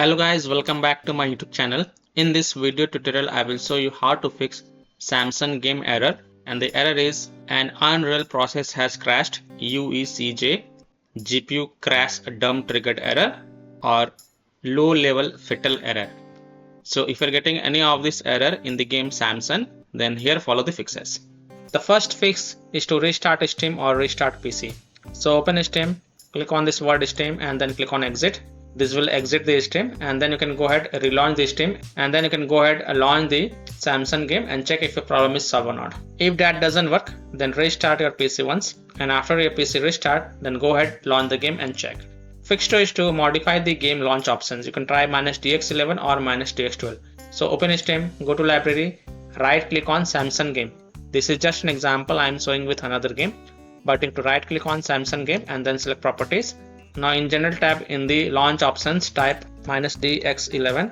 Hello guys, welcome back to my YouTube channel. In this video tutorial I will show you how to fix Samson game error, and the error is an Unreal process has crashed, UECJ, GPU crash dump triggered error, or low level fatal error. So if you're getting any of this error in the game Samson, then here follow the fixes. The first fix is to restart Steam or restart PC. So open Steam, click on this word Steam and then click on exit. This will exit the Steam, and then you can go ahead relaunch the Steam, and then you can go ahead launch the Samson game and check if your problem is solved or not. If that doesn't work, then restart your PC once, and after your PC restart, then go ahead launch the game and check. Fix 2 is to modify the game launch options. You can try -dx11 or -dx12. So open Steam, go to library, right click on Samson game. This is just an example I am showing with another game, but you have to right click on Samson game and then select properties. Now in general tab in the launch options type -dx11,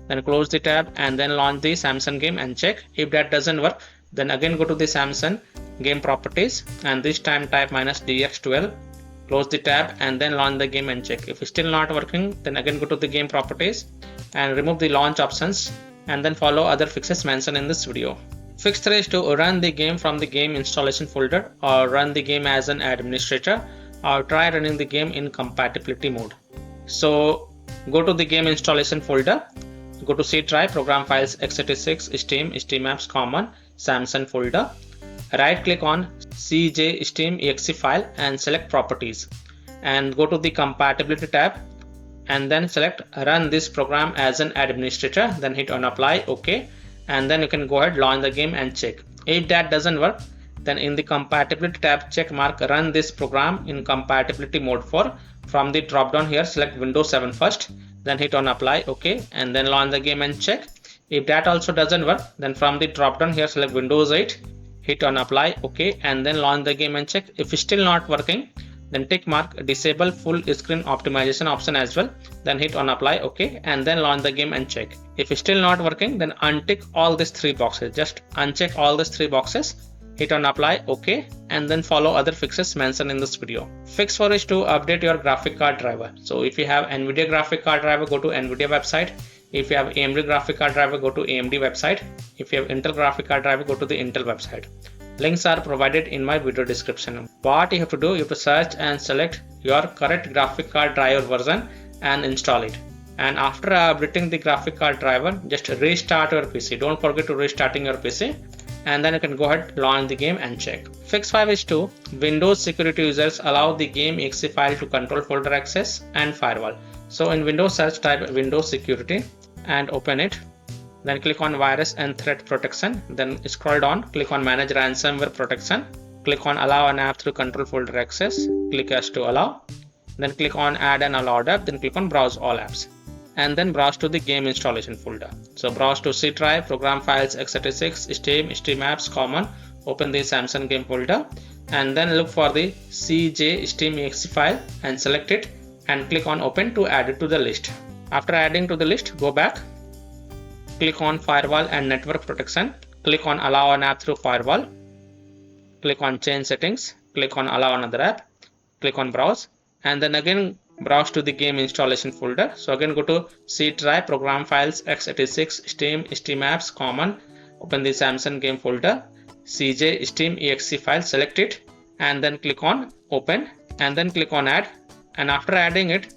then close the tab and then launch the Samson game and check. If that doesn't work, then again go to the Samson game properties and this time type -dx12, close the tab and then launch the game and check. If it's still not working, then again go to the game properties and remove the launch options and then follow other fixes mentioned in this video. Fix 3 is to run the game from the game installation folder or run the game as an administrator, or try running the game in compatibility mode. So go to the game installation folder, go to C drive, program files, x86, Steam, Steam apps, common, Samson folder. Right click on CJ Steam exe file and select properties, and go to the compatibility tab and then select run this program as an administrator, then hit on apply, OK, and then you can go ahead launch the game and check. If that doesn't work, then in the compatibility tab check mark run this program in compatibility mode for. From the drop down here select Windows 7 first, then hit on apply, OK, and then launch the game and check. If that also doesn't work, then from the drop down here select Windows 8, hit on apply, OK, and then launch the game and check. If it's still not working, then tick mark disable full screen optimization option as well, then hit on apply, OK, and then launch the game and check. If it's still not working, then untick all these 3 boxes. Just uncheck all these 3 boxes, hit on apply, OK, and then follow other fixes mentioned in this video. Fix 4 is to update your graphic card driver. So if you have NVIDIA graphic card driver, go to NVIDIA website. If you have AMD graphic card driver, go to AMD website. If you have Intel graphic card driver, go to the Intel website. Links are provided in my video description. What you have to do, you have to search and select your correct graphic card driver version and install it. And after updating the graphic card driver, just restart your PC. Don't forget to restarting your PC, and then you can go ahead launch the game and check. Fix 5 is to Windows security users allow the game exe file to control folder access and firewall. So in Windows search type Windows security and open it. Then click on virus and threat protection, then scroll down, click on manage ransomware protection, click on allow an app through control folder access, click as to allow, then click on add an allowed app, then click on browse all apps, and then browse to the game installation folder. So browse to C drive, program files, x86, Steam, Steam apps, common, open the Samson game folder, and then look for the CJ Steam exe file and select it and click on open to add it to the list. After adding to the list, go back, click on firewall and network protection, click on allow an app through firewall, click on change settings, click on allow another app, click on browse, and then again browse to the game installation folder. So again go to C drive, program files, x86, Steam, Steam apps, common, open the Samson game folder, CJ Steam exe file, select it and then click on open, and then click on add, and after adding it,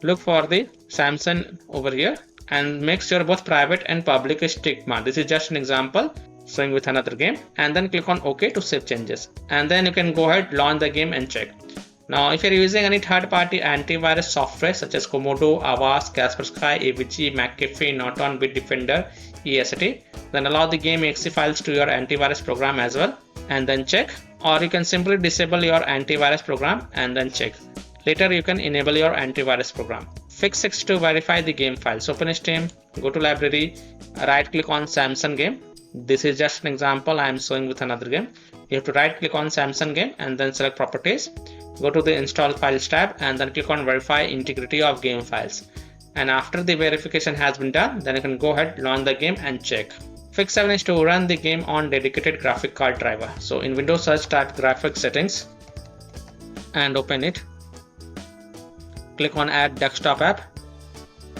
look for the Samson over here and make sure both private and public is tick marked. This is just an example showing with another game, and then click on OK to save changes, and then you can go ahead launch the game and check. Now if you're using any third-party antivirus software such as Komodo, Avast, Kaspersky, AVG, McAfee, Norton, Bitdefender, EST, then allow the game exe files to your antivirus program as well and then check, or you can simply disable your antivirus program and then check. Later you can enable your antivirus program. Fix 6 to verify the game files. Open Steam, go to library, right click on Samson game. This is just an example I am showing with another game. You have to right click on Samson game and then select properties. Go to the install files tab and then click on verify integrity of game files. And after the verification has been done, then you can go ahead launch the game and check. Fix 7 is to run the game on dedicated graphic card driver. So in Windows search type graphics settings and open it. Click on add desktop app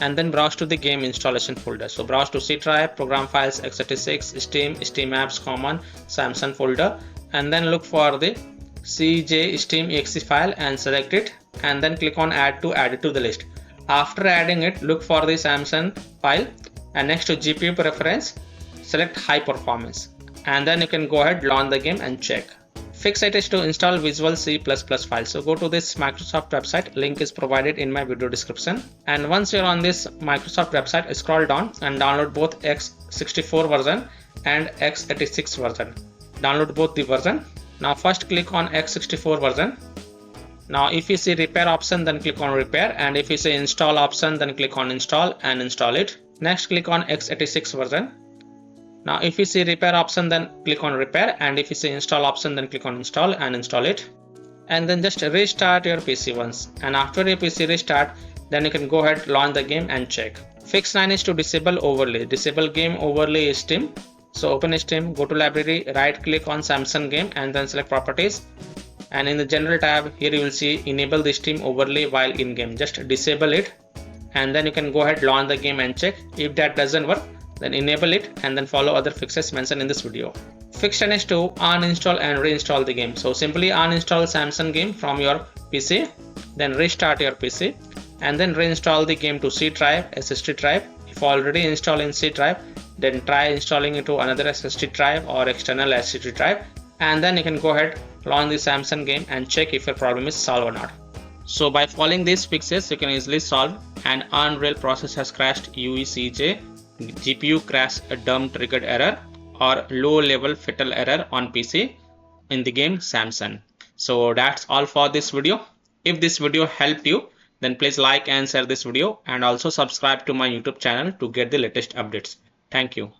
and then browse to the game installation folder. So browse to C drive, program files, x86, Steam, Steam apps, common, Samson folder, and then look for the CJ Steam exe file and select it, and then click on add it to the list. After adding it, look for the Samson file, and next to GPU preference, select high performance, and then you can go ahead, launch the game and check. Fix it is to install Visual C++ file. So go to this Microsoft website, link is provided in my video description, and once you're on this Microsoft website, scroll down and download both x64 version and x86 version. Download both the version. Now first click on x64 version. Now if you see repair option, then click on repair, and if you see install option, then click on install and install it. Next click on x86 version. Now if you see repair option, then click on repair, and if you see install option, then click on install and install it. And then just restart your PC once, and after your PC restart, then you can go ahead, launch the game and check. Fix 9 is to disable overlay. Disable game overlay is Steam. So open Steam, go to library, right click on Samson game and then select properties, and in the general tab here you will see enable the Steam overlay while in game. Just disable it, and then you can go ahead, launch the game and check. If that doesn't work, then enable it and then follow other fixes mentioned in this video. Fix 10 is to uninstall and reinstall the game. So simply uninstall Samson game from your PC, then restart your PC, and then reinstall the game to C drive, SSD drive. If already installed in C drive, then try installing it to another SSD drive or external SSD drive, and then you can go ahead, launch the Samson game and check if your problem is solved or not. So by following these fixes, you can easily solve an Unreal process has crashed UECJ, GPU crash a dumb triggered error, or low level fatal error on PC in the game Samson. So that's all for this video. If this video helped you, then please like and share this video, and also subscribe to my YouTube channel to get the latest updates. Thank you.